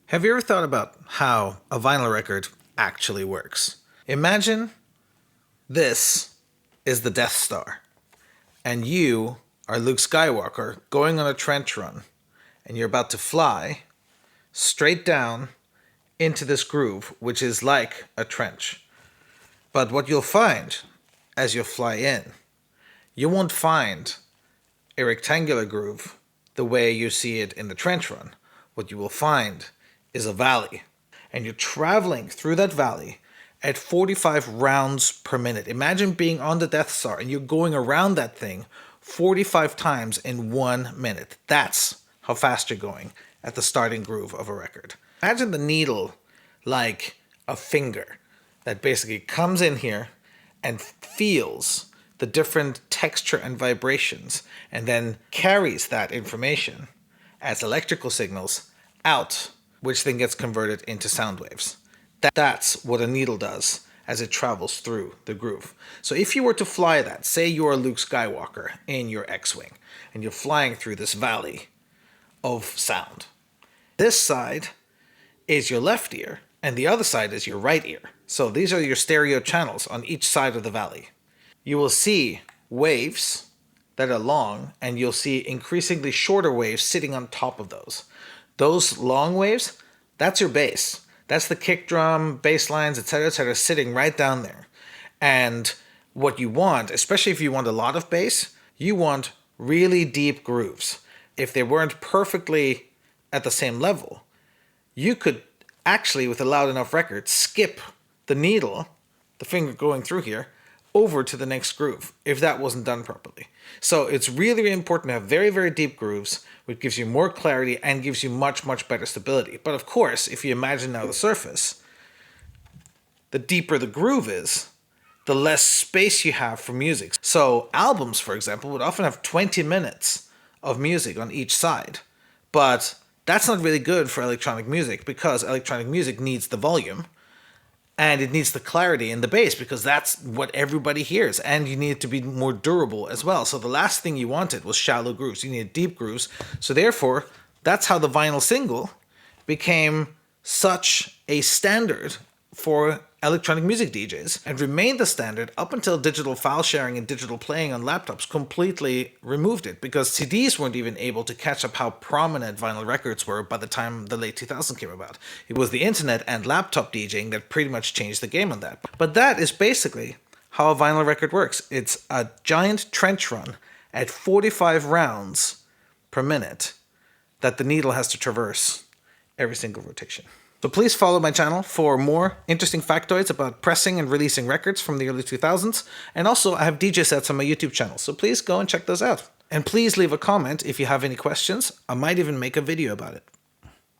Have you ever thought about how a vinyl record actually works? Imagine this is the Death Star, and you are Luke Skywalker going on a trench run, and you're about to fly straight down into this groove, which is like a trench. But what you'll find as you fly in, you won't find a rectangular groove the way you see it in the trench run. What you will find is a valley, and you're traveling through that valley at 45 rounds per minute. Imagine being on the Death Star and you're going around that thing 45 times in 1 minute. That's how fast you're going at the starting groove of a record. Imagine the needle like a finger that basically comes in here and feels the different texture and vibrations and then carries that information as electrical signals out, which then gets converted into sound waves. That's what a needle does as it travels through the groove. So if you were to fly that, say you're Luke Skywalker in your X-Wing, and you're flying through this valley of sound. This side is your left ear, and the other side is your right ear. So these are your stereo channels on each side of the valley. You will see waves that are long, and you'll see increasingly shorter waves sitting on top of those. Those long waves, that's your bass. That's the kick drum, bass lines, etc., sitting right down there. And what you want, especially if you want a lot of bass, you want really deep grooves. If they weren't perfectly at the same level, you could actually, with a loud enough record, skip the needle, the finger going through here, over to the next groove, if that wasn't done properly. So it's really, really important to have very, very deep grooves, which gives you more clarity and gives you much, much better stability. But of course, if you imagine now the surface, the deeper the groove is, the less space you have for music. So albums, for example, would often have 20 minutes of music on each side. But that's not really good for electronic music because electronic music needs the volume. And it needs the clarity in the bass because that's what everybody hears. And you need it to be more durable as well. So the last thing you wanted was shallow grooves. You needed deep grooves. So therefore, that's how the vinyl single became such a standard for electronic music DJs and remained the standard up until digital file sharing and digital playing on laptops completely removed it, because CDs weren't even able to catch up how prominent vinyl records were by the time the late 2000s came about. It was the internet and laptop DJing that pretty much changed the game on that. But that is basically how a vinyl record works. It's a giant trench run at 45 rounds per minute that the needle has to traverse every single rotation. So please follow my channel for more interesting factoids about pressing and releasing records from the early 2000s. And also I have DJ sets on my YouTube channel, so please go and check those out. And please leave a comment if you have any questions. I might even make a video about it.